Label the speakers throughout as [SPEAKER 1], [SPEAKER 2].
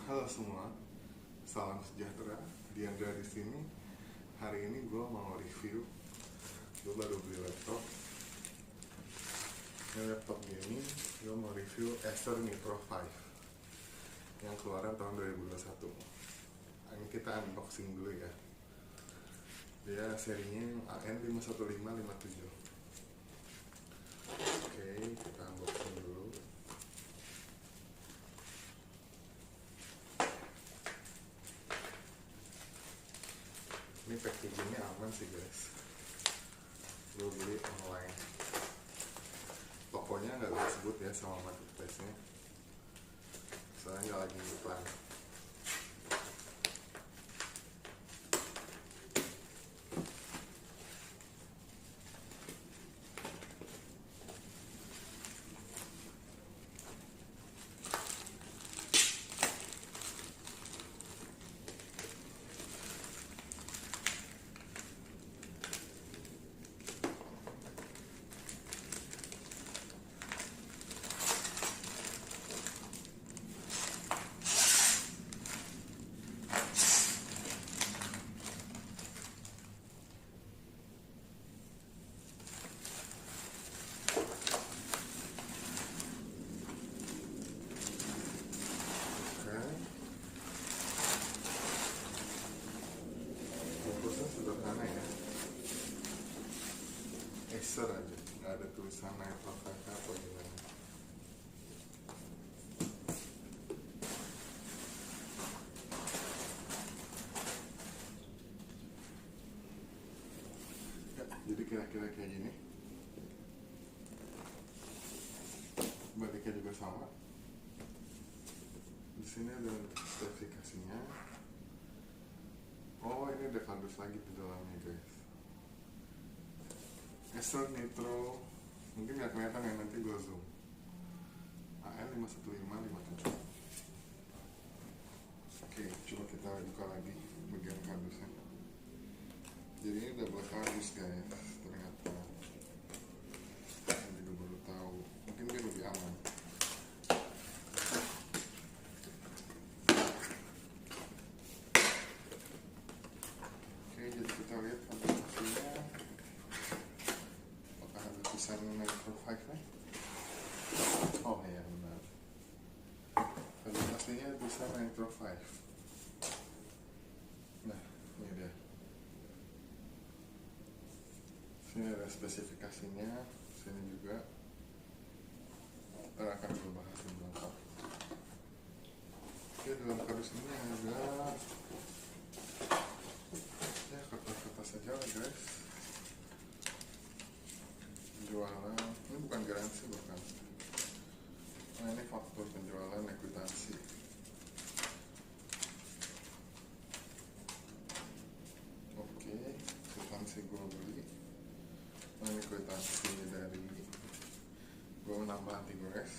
[SPEAKER 1] Halo semua, salam sejahtera. Diandra di sini. Hari ini gue mau review. Gue baru beli laptop. Ini laptop gaming. Gue mau review Acer Nitro 5 yang keluaran tahun 2021. Ini kita unboxing dulu ya. Dia serinya AN51557. Oke, kita unboxing dulu. Ini packagingnya aman sih guys. Gue beli online. Tokonya nggak gue sebut ya sama marketplace-nya, soalnya nggak lagi iklan. Sederhana ya, Acer aja, nggak ada tulisan Nitro 5 atau gimana. Ya, jadi kira-kira kayak gini. Baliknya juga sama. Di sini ada spesifikasinya. Oh, ini ada kardus lagi di dalamnya guys. Acer Nitro, mungkin nggak kelihatan ya, nanti gue zoom. AN51557. Oke, coba kita buka lagi bagian kardusnya. Jadi ini double kardus guys, ternyata. Saya juga baru tahu. Mungkin dia lebih aman. Jadi kita lihat aplikasinya, apakah ada tulisan Nitro 5 nih? Oh ya benar, aplikasinya tulisan Nitro 5. Nah ini dia, sini ada spesifikasinya, sini juga. Ntar akan gue bahas lebih lengkap. Oke, dalam kardus ini ada kertas saja guys. Penjualan, ini bukan garansi bukan. Nah ini faktur penjualan, ekuitansi. Oke, ekuitansi gue beli. Nah ini ekuitansi dari gue menambah anti gores.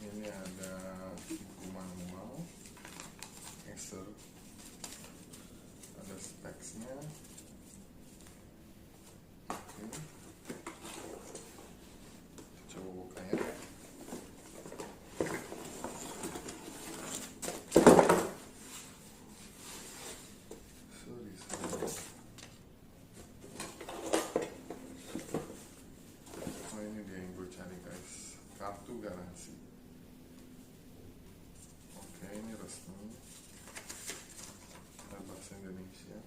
[SPEAKER 1] Ini ada buku manual Acer, ada specsnya. Oke, coba buka ya. Oh ini dia yang gue cari guys, kartu garansi. Oke, ini resmi, ada bahasa Indonesia.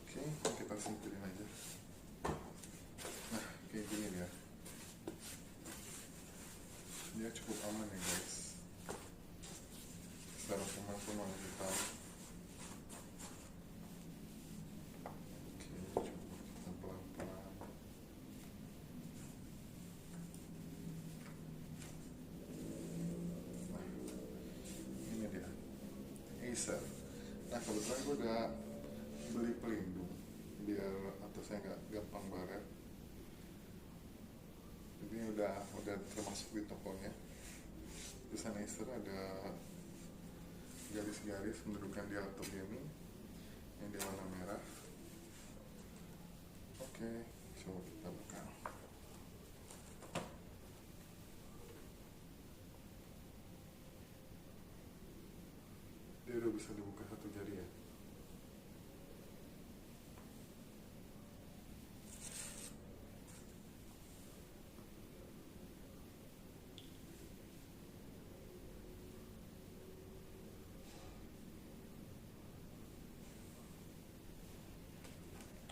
[SPEAKER 1] Oke, kita singkirin aja. Nah, kayak gini dia. Dia cukup aman ya guys. Secara kuman kita tahu. Oke, coba kita pelan-pelan. Nah, ini dia Acer. Nah kebetulan gue udah beli pelindung biar atasnya nggak gampang baret. Ini udah termasuk di tokonya. Di sana ada garis-garis menunjukkan dia laptop gaming yang di warna merah. Oke, coba kita buka. Dia udah bisa dibuka satu jari ya.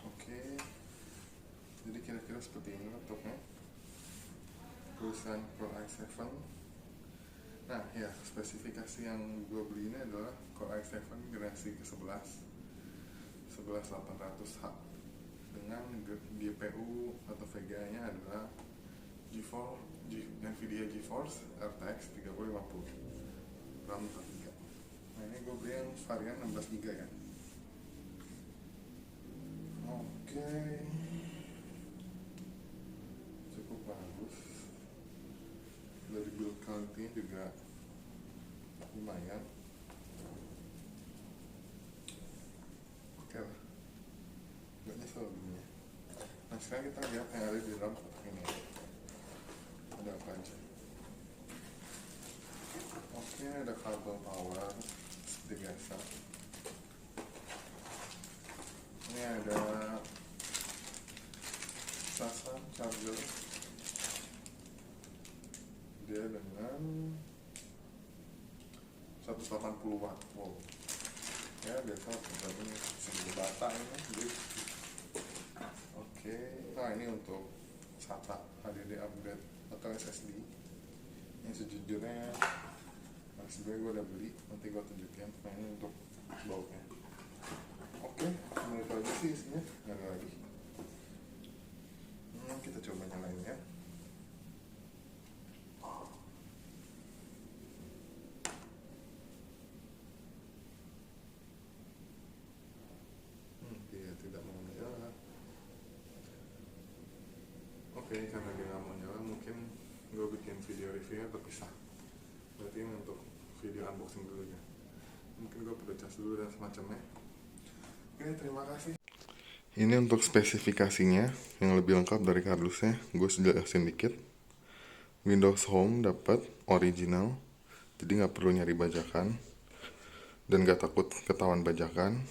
[SPEAKER 1] Oke, jadi kira-kira seperti ini laptopnya. Tulisan Core i7. Nah ya, spesifikasi yang gue beli ini adalah Core i7 generasi ke-11 11800H dengan GPU atau VGA nya adalah Nvidia GeForce RTX 3050 RAM 4GB. Nah ini gue beli yang varian 16GB ya. Oke, cukup bagus. Dari build quality juga lumayan. Oke lah, gak nyesel belinya. Nah sekarang kita lihat yang ada di dalam kotak ini. Ada apa aja? Oke, ada kabel power seperti biasa. Ini ada sasaran charger. Dia dengan 180 watt. Wow. Ya biasa ini segede bata ini. Jadi, oke. Nah ini untuk SATA HDD upgrade atau SSD. Ini sejujurnya sebenarnya gue udah beli, nanti gue tunjukin. Nah ini untuk bautnya. Oke, menurut aja sih isinya nggak ada lagi. Kita coba nyalain ya. Dia tidak mau nyala. Oke, karena dia nggak mau nyala, mungkin gue bikin video reviewnya terpisah. Berarti ini untuk video unboxing dulu ya. Mungkin gue perlu cas dulu dan semacamnya. Oke, terima kasih. Ini untuk spesifikasinya yang lebih lengkap dari kardusnya. Gue jelasin dikit. Windows Home dapat original, jadi nggak perlu nyari bajakan dan nggak takut ketahuan bajakan.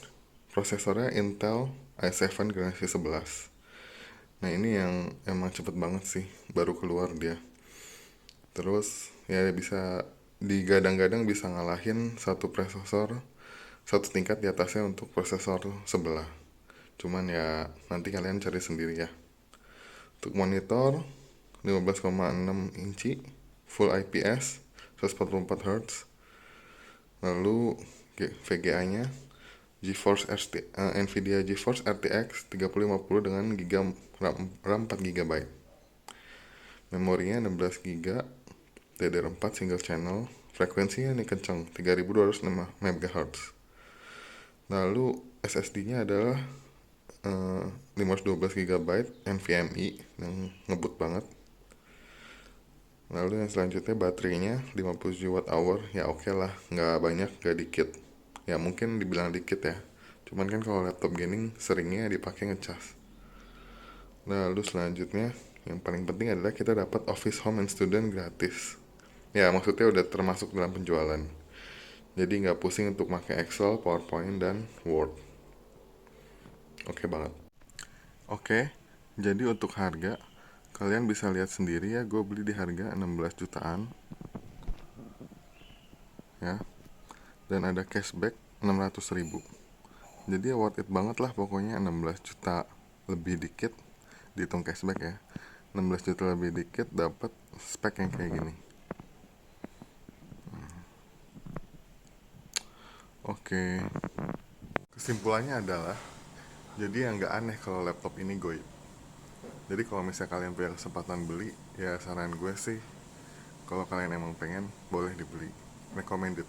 [SPEAKER 1] Prosesornya Intel i7 generasi 11. Nah ini yang emang cepet banget sih, baru keluar dia. Terus ya bisa digadang-gadang bisa ngalahin satu prosesor satu tingkat di atasnya untuk prosesor sebelah. Cuman ya nanti kalian cari sendiri ya. Untuk monitor 15,6 inci full IPS 144 Hz. Lalu VGA nya Nvidia GeForce RTX 3050 dengan RAM 4GB. Memorinya 16GB DDR4 single channel. Frekuensinya ini kencang 3200 MHz. Lalu SSD-nya adalah 512GB NVMe yang ngebut banget. Lalu yang selanjutnya baterainya 50 Wh. Ya oke lah, nggak banyak, nggak dikit. Ya mungkin dibilang dikit ya. Cuman kan kalau laptop gaming seringnya dipakai ngecas. Lalu selanjutnya yang paling penting adalah kita dapat Office Home and Student gratis. Ya maksudnya udah termasuk dalam penjualan. Jadi nggak pusing untuk pakai Excel, PowerPoint, dan Word. Oke banget. Oke, jadi untuk harga kalian bisa lihat sendiri ya, gue beli di harga 16 jutaan ya, dan ada cashback 600.000. Jadi ya worth it banget lah pokoknya. 16 juta lebih dikit dihitung cashback ya, 16 juta lebih dikit dapat spek yang kayak gini. Oke, kesimpulannya adalah jadi yang nggak aneh kalau laptop ini goib. Jadi kalau misalnya kalian punya kesempatan beli, ya saran gue sih kalau kalian emang pengen boleh dibeli, recommended.